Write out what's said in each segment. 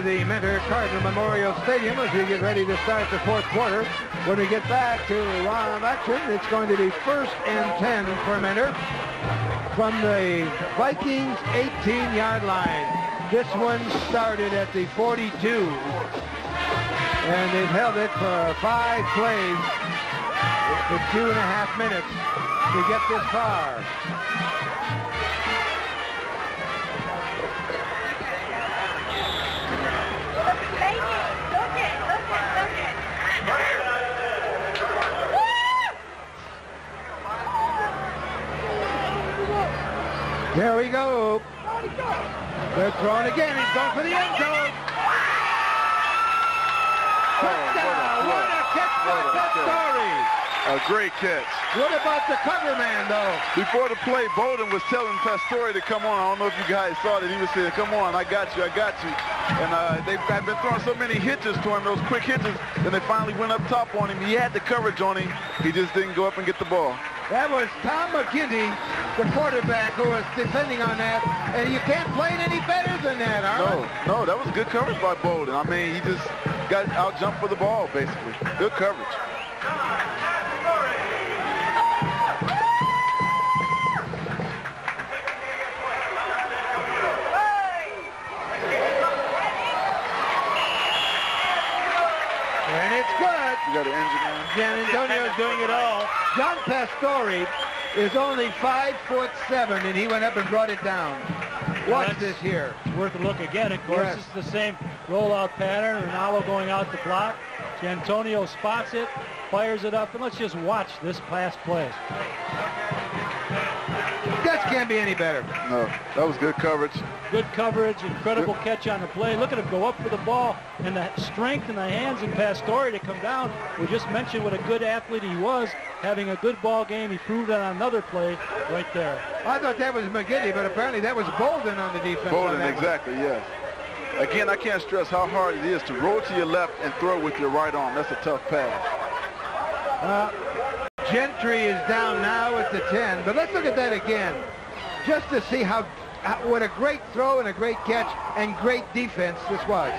into the Mentor Cardinal Memorial Stadium as we get ready to start the fourth quarter. When we get back to live action, it's going to be 1st and 10 for Mentor from the Vikings 18-yard line. This one started at the 42, and they've held it for 5 plays with 2.5 minutes to get this far. There we go. They're throwing again. He's going for the end zone. Touchdown. What a catch by Pastore. A great catch. What about the cover man, though? Before the play, Bolden was telling Pastore to come on. I don't know if you guys saw that. He was saying, come on, I got you, I got you. And they've been throwing so many hitches to him, those quick hitches, then they finally went up top on him. He had the coverage on him. He just didn't go up and get the ball. That was Tom McGinty, the quarterback, who was defending on that. And you can't play it any better than that, Arlen. No, that was good coverage by Bolden. I mean, he just got out-jumped for the ball, basically. Good coverage. And it's good. You got an engineer. San Antonio's doing it all. John Pastore is only 5'7", and he went up and brought it down. Watch this here. Worth a look again. Of course, it's the same rollout pattern. Ronaldo going out to block. Antonio spots it, fires it up, and let's just watch this pass play. That can't be any better. No, that was good coverage. Good coverage, incredible catch on the play. Look at him go up for the ball, and the strength in the hands in Pastore to come down. We just mentioned what a good athlete he was, having a good ball game. He proved that on another play right there. I thought that was McGinty, but apparently that was Bolden on the defense. Bolden, exactly, yes. Again, I can't stress how hard it is to roll to your left and throw with your right arm. That's a tough pass. Gentry is down now at the 10, but let's look at that again, just to see what a great throw and a great catch and great defense this was.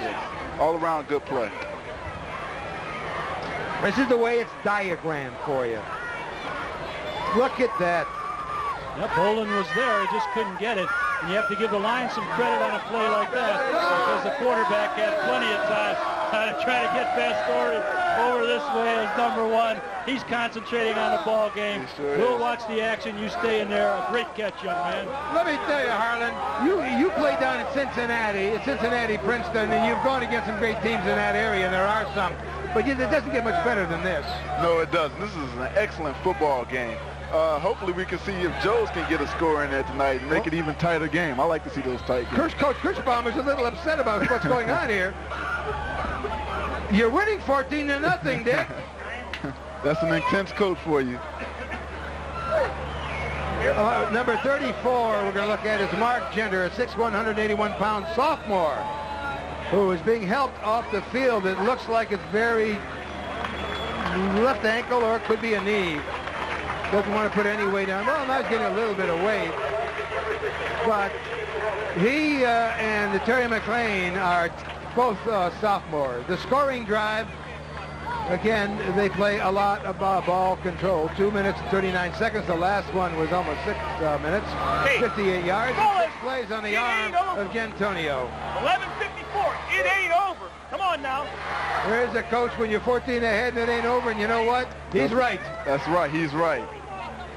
All around good play. This is the way it's diagrammed for you. Look at that. Yep, Bolden was there, he just couldn't get it. And you have to give the line some credit on a play like that, because the quarterback had plenty of time to try to get Pastore over this way as number 1. He's concentrating on the ball game. Sure we'll watch the action. You stay in there. A great catch, young man. Let me tell you, Harlan, you played down at Cincinnati, Princeton, and you've gone against some great teams in that area, and there are some. But it doesn't get much better than this. No, it doesn't. This is an excellent football game. Hopefully we can see if Joes can get a score in there tonight and make it even tighter game. I like to see those tight games. Coach Kirschbaum is a little upset about what's going on here. You're winning 14-0, Dick. That's an intense coach for you. Number 34 we're going to look at is Mark Genter, a 6'1", 181-pound sophomore who is being helped off the field. It looks like it's very left ankle, or it could be a knee. Doesn't want to put any weight on. Well, now he's getting a little bit of weight. But he and Terry McLean are both sophomores. The scoring drive, again, they play a lot of ball control. 2 minutes and 39 seconds. The last one was almost 6 minutes. 58 yards. 6 plays on the arm of Antonio. 11:54. It ain't over. Come on now. There's the coach when you're 14 ahead and it ain't over, and you know what? He's right. That's right. He's right.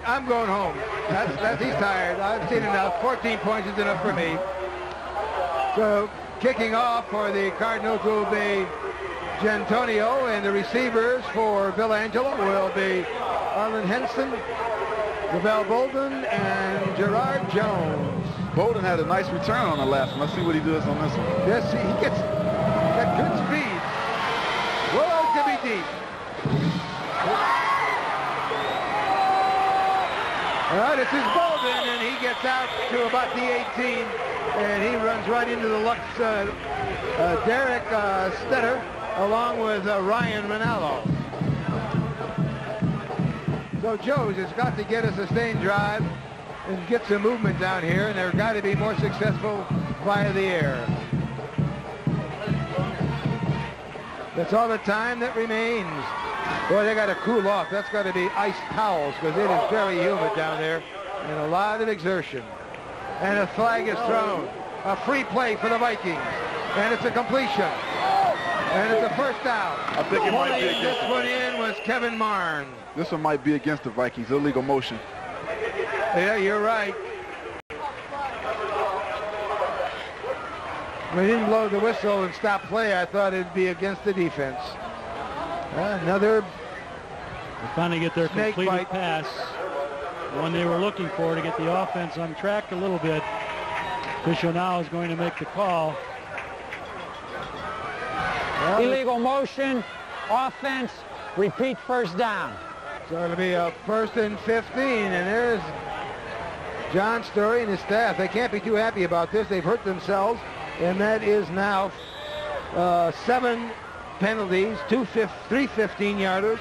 I'm going home. He's tired. I've seen enough. 14 points is enough for me. So kicking off for the Cardinals will be Antonio, and the receivers for Villangelo will be Arlen Henson, Lavelle Bolden, and Gerard Jones. Bolden had a nice return on the last one. Let's see what he does on this one. Yes, he gets that good speed. Whoa, to be deep. All right, this is Bolden, and he gets out to about the 18, and he runs right into the Lux Derek Stetter, along with Ryan Manalo. So Joes has got to get a sustained drive and get some movement down here, and they've got to be more successful via the air. That's all the time that remains. Boy, they got to cool off. That's got to be ice towels because it is very humid down there and a lot of exertion. And a flag is thrown. A free play for the Vikings. And it's a completion. And it's a first down. I think it might be against this one in was Kevin Marn. This one might be against the Vikings. Illegal motion. Yeah, you're right. We didn't blow the whistle and stop play. I thought it'd be against the defense. Another They finally get their snake completed bite. pass. The one they were looking for to get the offense on track a little bit. Official now is going to make the call. Well, Illegal motion, offense, repeat first down. so it'll be a 1st and 15, and there's John Story and his staff. They can't be too happy about this. They've hurt themselves, and that is now 7 penalties, 3 15-yarders,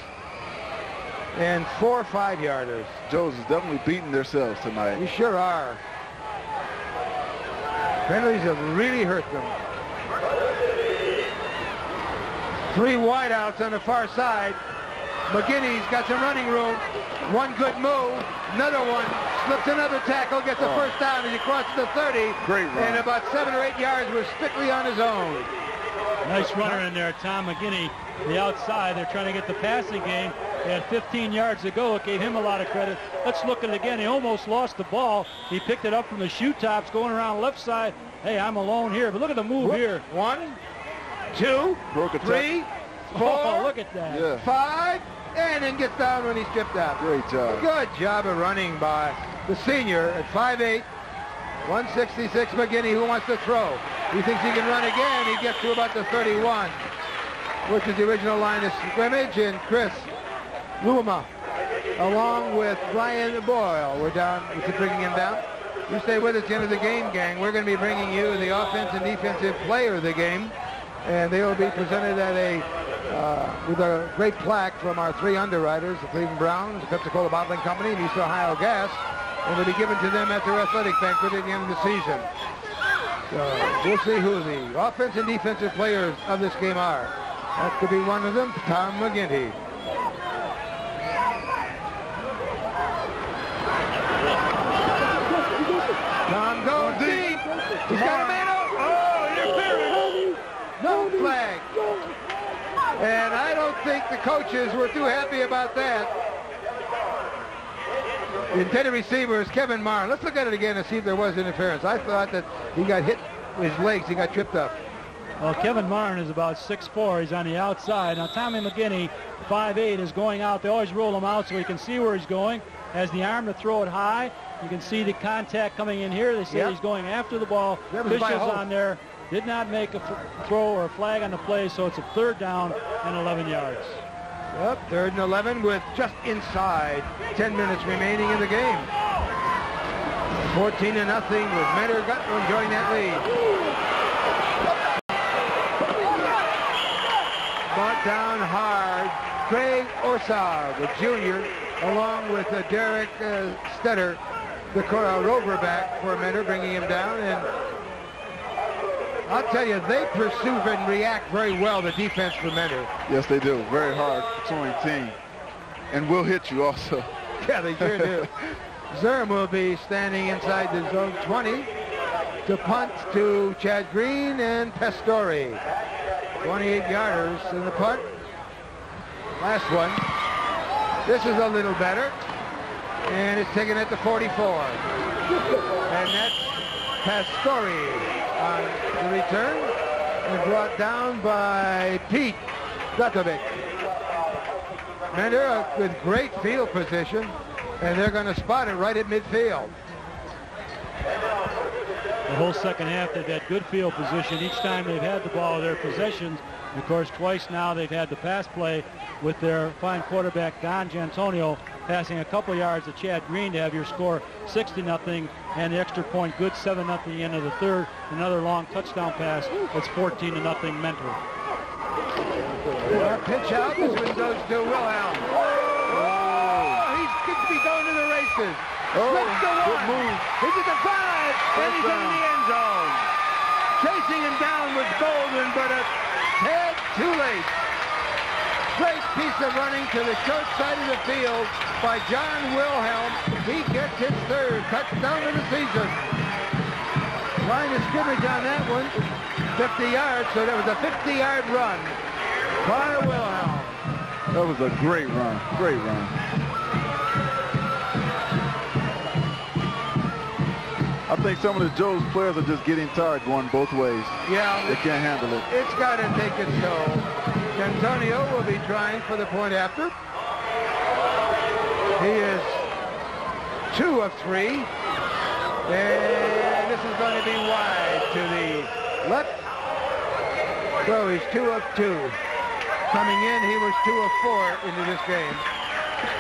and 4 5-yarders. Joe's is definitely beating themselves tonight. You sure are. Penalties have really hurt them. 3 wideouts on the far side. McGinney's got some running room. One good move. Another one. Slips another tackle. Gets a first down as he crosses the 30. Great run. And about 7 or 8 yards was strictly on his own. Nice runner in there, Tom McGinney. The outside, they're trying to get the passing game. They had 15 yards to go. It gave him a lot of credit. Let's look at it again. He almost lost the ball. He picked it up from the shoe tops going around left side. Hey, I'm alone here. But look at the move here. 1, 2, Broke a 3, 4, Oh, look at that. Yeah. 5, and then gets down when he's stripped out. Great job. Good job of running by the senior at 5'8", 166 McGinney, who wants to throw. He thinks he can run again. He gets to about the 31, which is the original line of scrimmage. And Chris Luma, along with Brian Boyle, we're down. We're bringing him down. You stay with us at the end of the game, gang. We're going to be bringing you the offense and defensive player of the game, and they will be presented at with a great plaque from our 3 underwriters, the Cleveland Browns, the Pepsi-Cola Bottling Company, and East Ohio Gas, and will be given to them at their athletic banquet at the end of the season. So we'll see who the offense and defensive players of this game are. That could be one of them, Tom McGinty. Tom goes deep. He's got a man over. Oh, interference. No flag. And I don't think the coaches were too happy about that. The intended receiver is Kevin Marn. Let's look at it again and see if there was interference. I thought that he got hit with his legs. He got tripped up. Well, Kevin Marn is about 6'4". He's on the outside. Now, Tommy McGinney, 5'8", is going out. They always roll him out so he can see where he's going. Has the arm to throw it high. You can see the contact coming in here. They say he's going after the ball. Officials on there did not make a throw or a flag on the play, so it's a 3rd down and 11 yards. Yep, 3rd and 11 with just inside 10 minutes remaining in the game. 14-0 with Mentor Gutman enjoying that lead. Brought down hard. Craig Orsag, the junior, along with Derek Stetter, the rover back for Mentor, bringing him down. And I'll tell you, they pursue and react very well, the defense for Mentor. Yes, they do. Very hard pursuing team. And will hit you also. Yeah, they sure do. Zerm will be standing inside the zone 20 to punt to Chad Green and Pastore. 28-yarders in the punt. Last one. This is a little better. And it's taken at the 44. And that's Pastore on the return. And brought down by Pete Gutovic. Mentor with great field position. And they're going to spot it right at midfield. The whole second half, they've had good field position. Each time they've had the ball, their possessions. And of course, twice now they've had the pass play with their fine quarterback, Don Giantonio, passing a couple yards to Chad Green to have your score 60-0, and the extra point good 7-0 at the end of the 3rd. Another long touchdown pass. It's 14-0 Mentor. Pitch out. This one goes to Wilhelm. Oh, he could be going to the races. Slips the 1. Move. He's at the 5, and he's in the end zone. Chasing him down was Golden, but a head too late. Great piece of running to the short side of the field by John Wilhelm. He gets his third touchdown of the season. Line of scrimmage on that one, 50 yards, so that was a 50-yard run by Wilhelm. That was a great run, great run. I think some of the Joe's players are just getting tired going both ways. Yeah. They can't handle it. It's got to take its toll. Antonio will be trying for the point after. He is 2 of 3. And this is going to be wide to the left. So he's 2 of 2. Coming in, he was 2 of 4 into this game.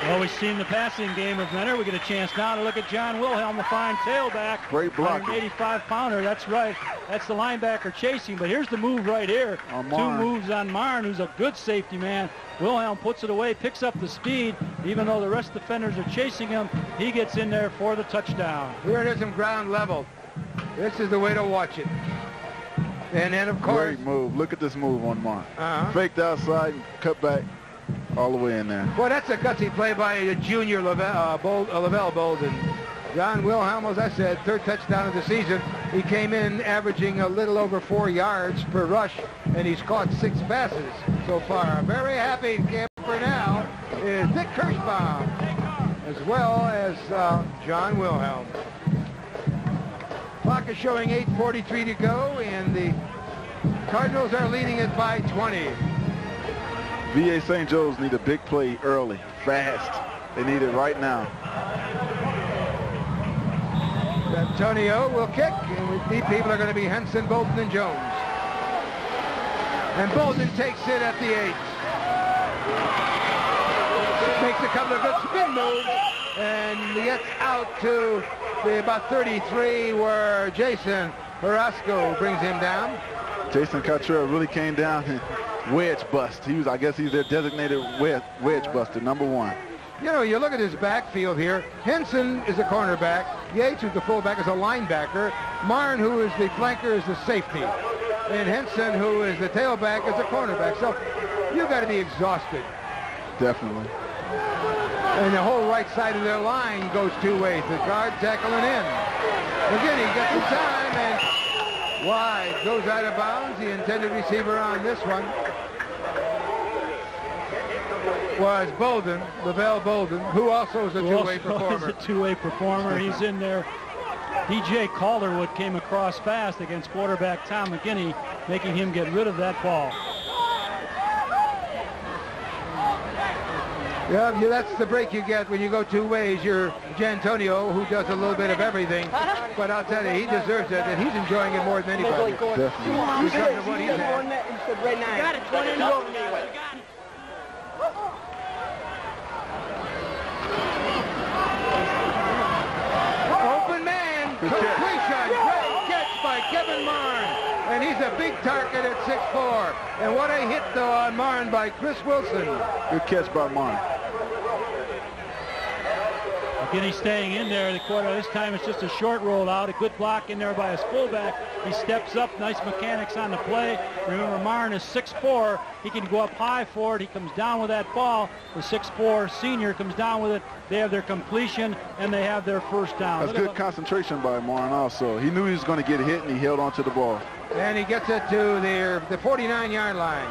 Well, we've seen the passing game of Mentor. We get a chance now to look at John Wilhelm, the fine tailback. Great block. 185-pounder. That's right. That's the linebacker chasing. But here's the move right here. 2 moves on Marn, who's a good safety man. Wilhelm puts it away, picks up the speed. Even though the rest of the defenders are chasing him, he gets in there for the touchdown. Here it is in ground level. This is the way to watch it. And then, of course... Great move. Look at this move on Marn. Uh-huh. Faked outside, cut back, all the way in there. Boy, that's a gutsy play by junior Lavelle Bolden. John Wilhelm, as I said, 3rd touchdown of the season. He came in averaging a little over 4 yards per rush, and he's caught 6 passes so far. Very happy camper now is Dick Kirschbaum, as well as John Wilhelm. Clock is showing 8:43 to go, and the Cardinals are leading it by 20. VA St. Joe's need a big play early, fast. They need it right now. Antonio will kick, and these people are going to be Henson, Bolden, and Jones. And Bolden takes it at the 8. Makes a couple of good spin moves, and gets out to the about 33, where Jason Carrasco brings him down. Jason Cottrell really came down and wedge bust. I guess he's their designated wedge buster, number 1. You know, you look at his backfield here. Henson is a cornerback. Yates, who's the fullback, is a linebacker. Marn, who is the flanker, is the safety. And Henson, who is the tailback, is a cornerback. So you've got to be exhausted. Definitely. And the whole right side of their line goes 2 ways. The guard tackling in. Again, he gets some time, and wide. Goes out of bounds. The intended receiver on this one was Bolden, Lavelle Bolden, who also is a two-way performer. He's a two-way performer. He's in there. DJ Calderwood came across fast against quarterback Tom McGinney, making him get rid of that ball. Yeah, that's the break you get when you go 2 ways. You're Jantonio, who does a little bit of everything, but I'll tell you, he deserves it, and he's enjoying it more than anybody. Definitely. Because of what he's had. You got it, 20 over me. Open man, completion, great catch by Kevin Marn, and he's a big target at 6'4". And what a hit, though, on Marn by Chris Wilson. Good catch by Marn. McGinney staying in there. The quarter this time it's just a short roll out. A good block in there by his fullback. He steps up. Nice mechanics on the play. Remember, Marn is 6'4". He can go up high for it. He comes down with that ball. The 6'4" senior comes down with it. They have their completion, and they have their first down. That's good concentration by Marn also. He knew he was going to get hit, and he held on to the ball. And he gets it to the 49-yard line.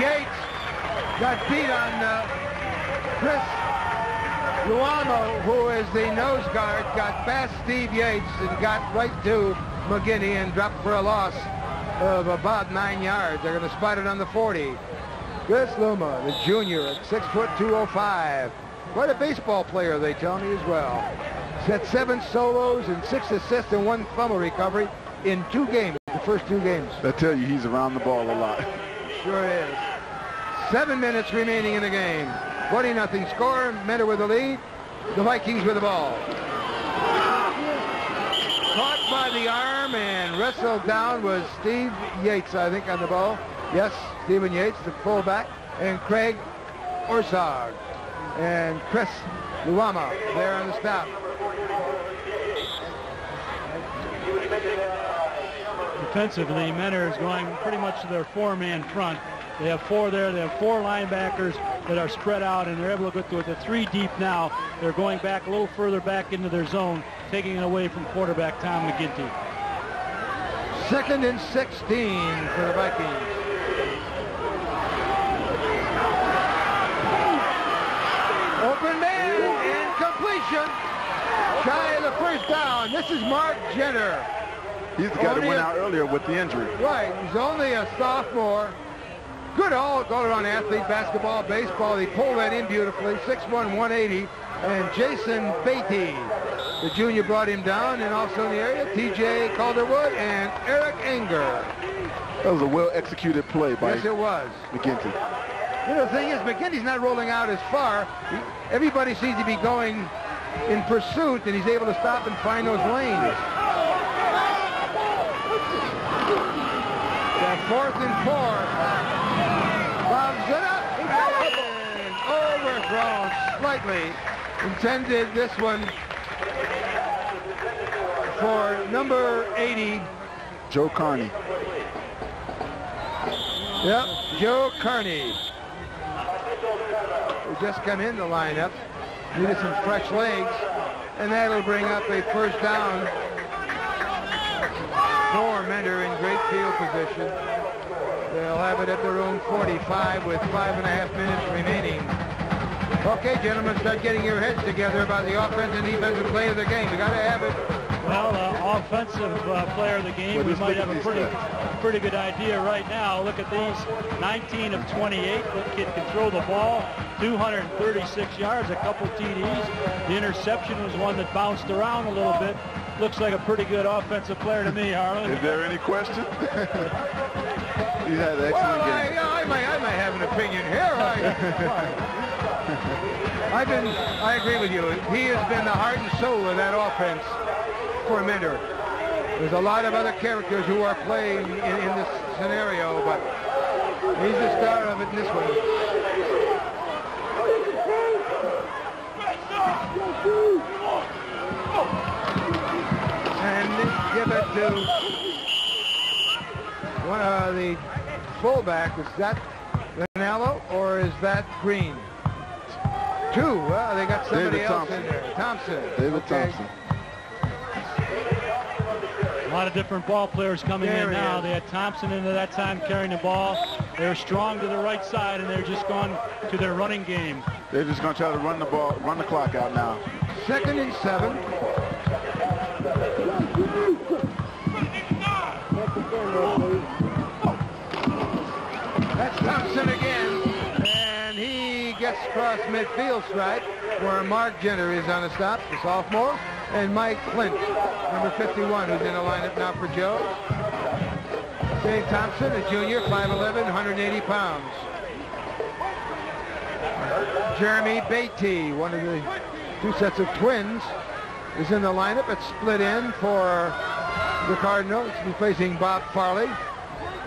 Yates got beat on Chris Luamo, who is the nose guard, got past Steve Yates and got right to McGinney and dropped for a loss of about 9 yards. They're going to spot it on the 40. Chris Luma, the junior, at 6 foot 205. Quite a baseball player, they tell me, as well. Set 7 solos and 6 assists and 1 fumble recovery in 2 games, the first 2 games. I tell you, he's around the ball a lot. Sure is. 7 minutes remaining in the game. 20-0 score. Mentor with the lead. The Vikings with the ball. Caught by the arm and wrestled down was Steve Yates, I think, on the ball. Yes, Stephen Yates, the fullback, and Craig Orsag. And Chris Luama there on the stop. Defensively, Mentor is going pretty much to their four-man front. They have four there. They have four linebackers that are spread out, and they're able to go to the three deep now. They're going back a little further back into their zone, taking it away from quarterback Tom McGinty. 2nd and 16 for the Vikings. Open man and completion. Shy of the first down. This is Mark Jenner. He's the guy that went out earlier with the injury. Right. He's only a sophomore. Good all-around athlete, basketball, baseball. He pulled that in beautifully. 6'1", 180. And Jason Beatty, the junior, brought him down. And also in the area, T.J. Calderwood and Eric Enger. That was a well-executed play by Yes, it was. McGinty. You know, the thing is, McGinty's not rolling out as far. Everybody seems to be going in pursuit, and he's able to stop and find those lanes. That 4th and 4. Bobs it up and overthrown slightly. Intended this one for number 80. Joe Carney. Yep, Joe Carney. Who just come in the lineup. Needed some fresh legs. And that'll bring up a first down for Mentor in great field position. They'll have it at their own 45 with 5.5 minutes remaining. Okay, gentlemen, start getting your heads together about the offensive and defensive play of the game. We got to have it. Well, offensive player of the game, we might have a pretty good idea right now. Look at these, 19 of 28. The kid can throw the ball, 236 yards, a couple TDs. The interception was one that bounced around a little bit. Looks like a pretty good offensive player to me, Harlan. Is there any question? He had an excellent game. I might have an opinion here. I agree with you. He has been the heart and soul of that offense for Mentor. There's a lot of other characters who are playing in this scenario, but he's the star of it in this one. And give it to one of the fullback. Is that Ranallo or is that Green? Two. Well, they got somebody else in there. Thompson. David Thompson. A lot of different ball players coming in now. They had Thompson into that time carrying the ball. They're strong to the right side, and they're just gone to their running game. They're just going to try to run the ball, run the clock out now. 2nd and 7. That's Thompson again, and he gets across midfield stripe where Mark Jenner is on the stop, the sophomore, and Mike Flint, number 51, who's in the lineup now for Joe. Dave Thompson, a junior, 5'11", 180 pounds. Jeremy Beatty, one of the two sets of twins, is in the lineup. It's split in for the Cardinals, replacing Bob Farley.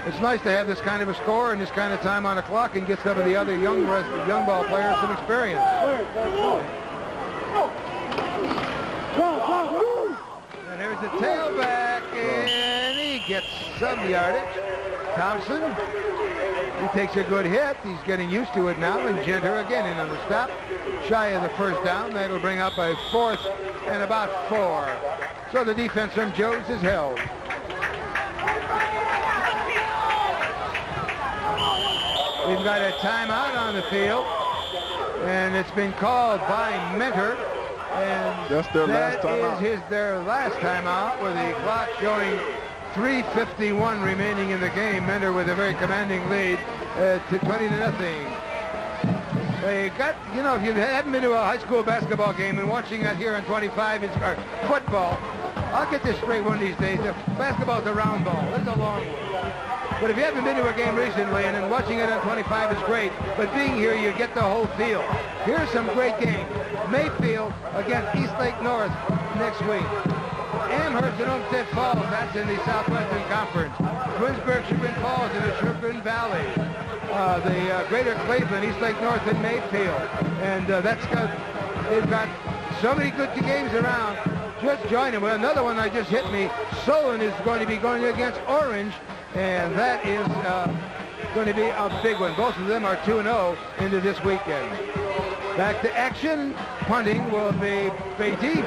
It's nice to have this kind of a score and this kind of time on the clock and get some of the other young ball players some experience. And there's the tailback, and he gets some yardage. Thompson, he takes a good hit. He's getting used to it now, and Genter again in on the stop. Shy of the first down. That'll bring up a 4th and about 4. So the defense from Jones is held. We've got a timeout on the field, and it's been called by Mentor. And that's their last timeout. That is their last timeout, with the clock showing 3:51 remaining in the game. Mentor with a very commanding lead to 20-0. They got, you know, if you haven't been to a high school basketball game and watching that here on 25 is football, I'll get this straight one of these days. The basketball's a round ball. It's a long one. But if you haven't been to a game recently, and then watching it on 25 is great, but being here, you get the whole feel. Here's some great games. Mayfield against Eastlake North next week. Amherst and Olmsted Falls, that's in the Southwestern Conference. Twinsburg, Chagrin Falls in the Chagrin Valley. The Greater Cleveland, Eastlake North, and Mayfield. And that's got They've got so many good games around. Just join them. Well, another one that just hit me. Solon is going to be going against Orange, and that is going to be a big one. Both of them are 2-0 into this weekend. Back to action. Punting will be Beatty.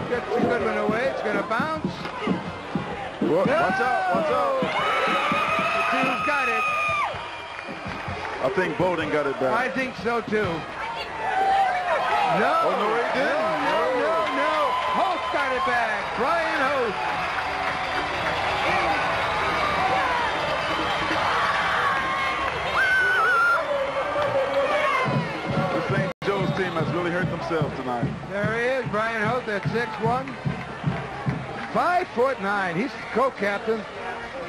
Gets a good one away. It's going to bounce. Whoa, watch out, watch out. The team's got it. I think Bowden got it back. I think so, too. No. Oh, no, he didn't. No. Host got it back. Brian Host. Team has really hurt themselves tonight. There he is, Brian Hoth at 6'1", 5'9". He's co-captain.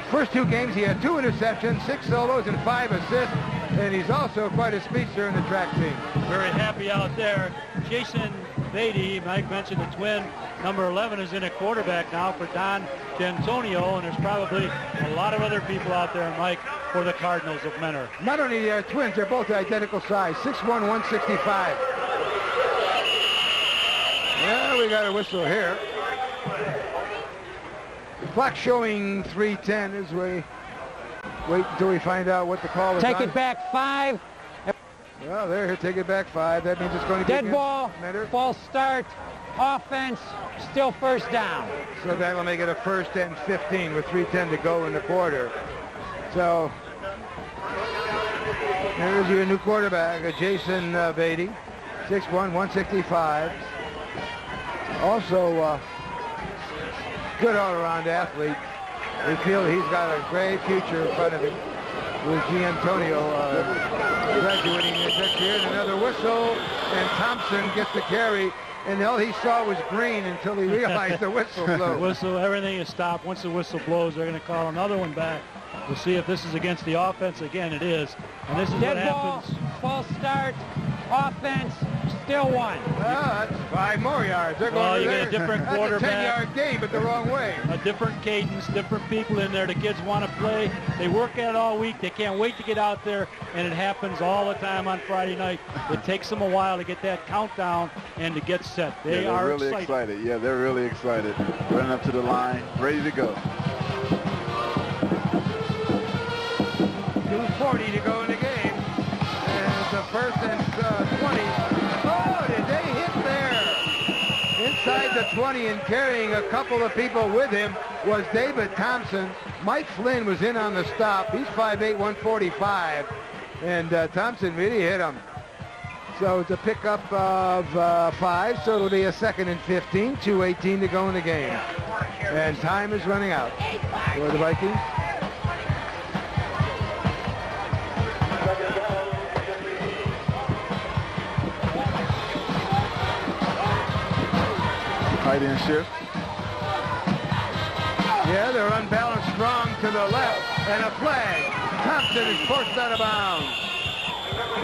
First 2 games, he had 2 interceptions, 6 solos, and 5 assists. And he's also quite a speedster in the track team. Very happy out there. Jason Beatty, Mike mentioned the twin. Number 11 is in a quarterback now for Don D'Antonio, and there's probably a lot of other people out there, Mike, for the Cardinals of Menor. Not only are twins, they're both identical size, 6'1", 165. Yeah, we got a whistle here. The clock showing 3:10 as we wait until we find out what the call is. Take it back 5. Well, there, he'll take it back 5. That means it's going to be Dead ball, Menor. false start, offense, still first down. So that'll make it a 1st and 15 with 3:10 to go in the quarter. So there's your new quarterback, Jason Beatty, 6'1", 165. Also, good all-around athlete. We feel he's got a great future in front of him with D'Antonio graduating next year. And another whistle, and Thompson gets the carry. And all he saw was green until he realized the whistle blew. The whistle, everything is stopped. Once the whistle blows, they're going to call another one back. We'll see if this is against the offense. Again, it is. And this is Dead what ball, happens. false start, offense, still 1. That's 5 more yards. They're going Well, to you there. get a different That's quarterback. a 10-yard gain, but the wrong way. A different cadence, different people in there. The kids want to play. They work at it all week. They can't wait to get out there, and it happens all the time on Friday night. It takes them a while to get that countdown and to get set. They they're are really excited. Yeah, they're really excited. Running up to the line, ready to go. 2:40 to go in the game. And it's a 1st and 20. Oh, did they hit there? Inside the 20 and carrying a couple of people with him was David Thompson. Mike Flynn was in on the stop. He's 5'8", 145. And Thompson really hit him. So it's a pickup of 5, so it'll be a 2nd and 15, 2:18 to go in the game. And time is running out for the Vikings. Tight end shift. Yeah, they're unbalanced strong to the left, and a flag. Thompson is forced out of bounds.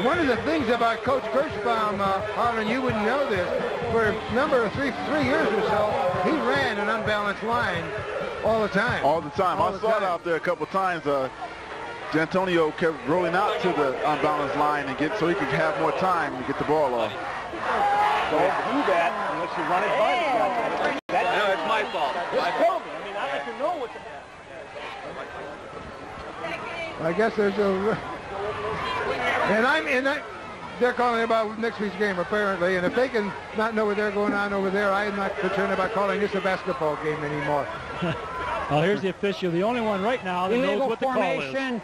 One of the things about Coach Kirschbaum, Harlan, you wouldn't know this, for a number of three years or so, he ran an unbalanced line all the time. All the time. I saw it out there a couple of times. D'Antonio kept rolling out to the unbalanced line and so he could have more time to get the ball off. Don't do that unless you run it by the guy. No, it's my fault. Just tell me. I mean, I like to know what the... I guess there's a... And they're calling about next week's game, apparently. And if they can not know what they're going on over there, I'm not concerned about calling this a basketball game anymore. Well, here's the official, the only one right now that knows what the call is. Formation,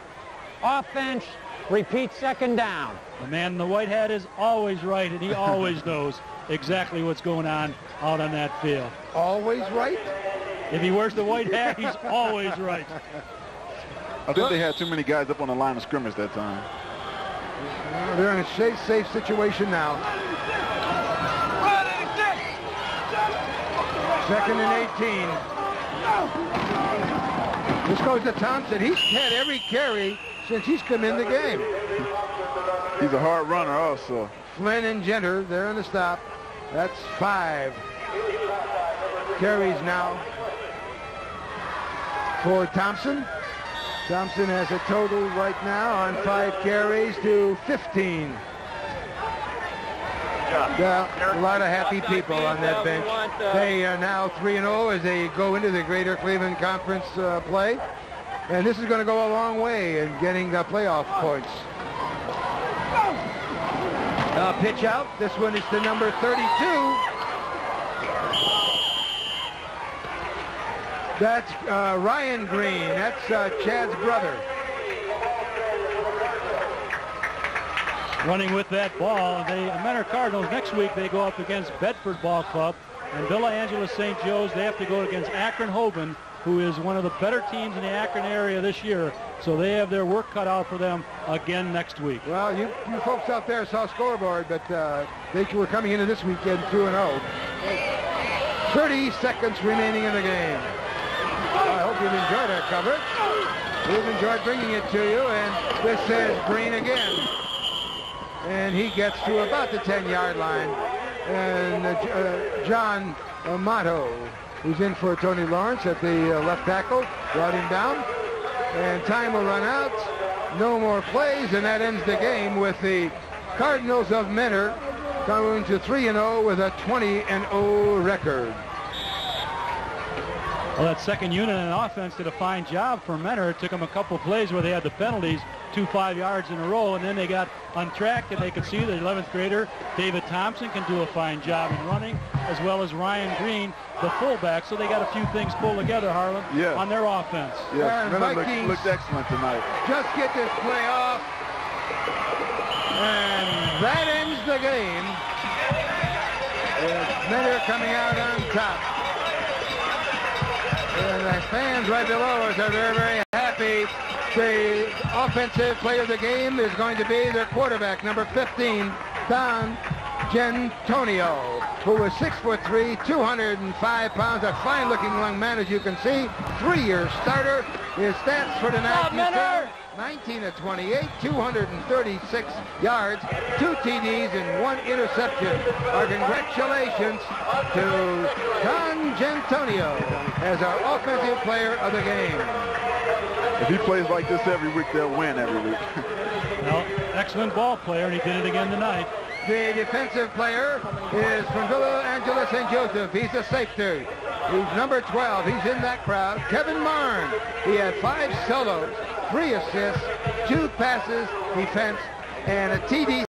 offense, repeat 2nd down. The man in the white hat is always right, and he always knows exactly what's going on out on that field. Always right? If he wears the white hat, he's always right. I think they had too many guys up on the line of scrimmage that time. Well, they're in a safe situation now. 2nd and 18. This goes to Thompson. He's had every carry since he's come in the game. He's a hard runner also. Flynn and Genter, they're on the stop. That's 5 carries now for Thompson. Thompson has a total right now on 5 carries to 15. Yeah, a lot of happy people on that bench. They are now 3-0 as they go into the Greater Cleveland Conference play. And this is going to go a long way in getting the playoff points. Pitch out. This one is to number 32. That's Ryan Green. That's Chad's brother. Running with that ball. The Menor Cardinals next week, they go up against Bedford Ball Club. And Villa Angela St. Joe's, they have to go against Akron Hoban, who is one of the better teams in the Akron area this year. So they have their work cut out for them again next week. Well, you folks out there saw scoreboard, but they were coming into this weekend 2-0. 30 seconds remaining in the game. I hope you've enjoyed our coverage. We've enjoyed bringing it to you, and this is Green again. And he gets to about the 10-yard line. And John Amato, who's in for Tony Lawrence at the left tackle, brought him down. And time will run out. No more plays, and that ends the game with the Cardinals of Menor going to 3-0 with a 20-0 record. Well, that second unit in offense did a fine job for Menor. It took them a couple plays where they had the penalties, 2 5-yards in a row, and then they got on track, and they could see the 11th grader, David Thompson, can do a fine job in running, as well as Ryan Green, the fullback. So they got a few things pulled together, Harlan, on their offense. Yeah, Menor looked excellent tonight. Just get this play off, and that ends the game. Menor coming out on top. And the fans right below us are very, very happy. The offensive player of the game is going to be their quarterback, number 15, Don Gentonio, who was 6'3", 205 pounds, a fine-looking young man, as you can see, 3-year starter. His stats for tonight, 19 of 28, 236 yards, 2 TDs, and 1 interception. Our congratulations to Don Gentonio as our offensive player of the game. If he plays like this every week, they'll win every week. Well, excellent ball player, and he did it again tonight. The defensive player is from Villa Angela St. Joseph. He's a safety. He's number 12. He's in that crowd. Kevin Marn. He had 5 solos, 3 assists, 2 passes, defense, and a TD.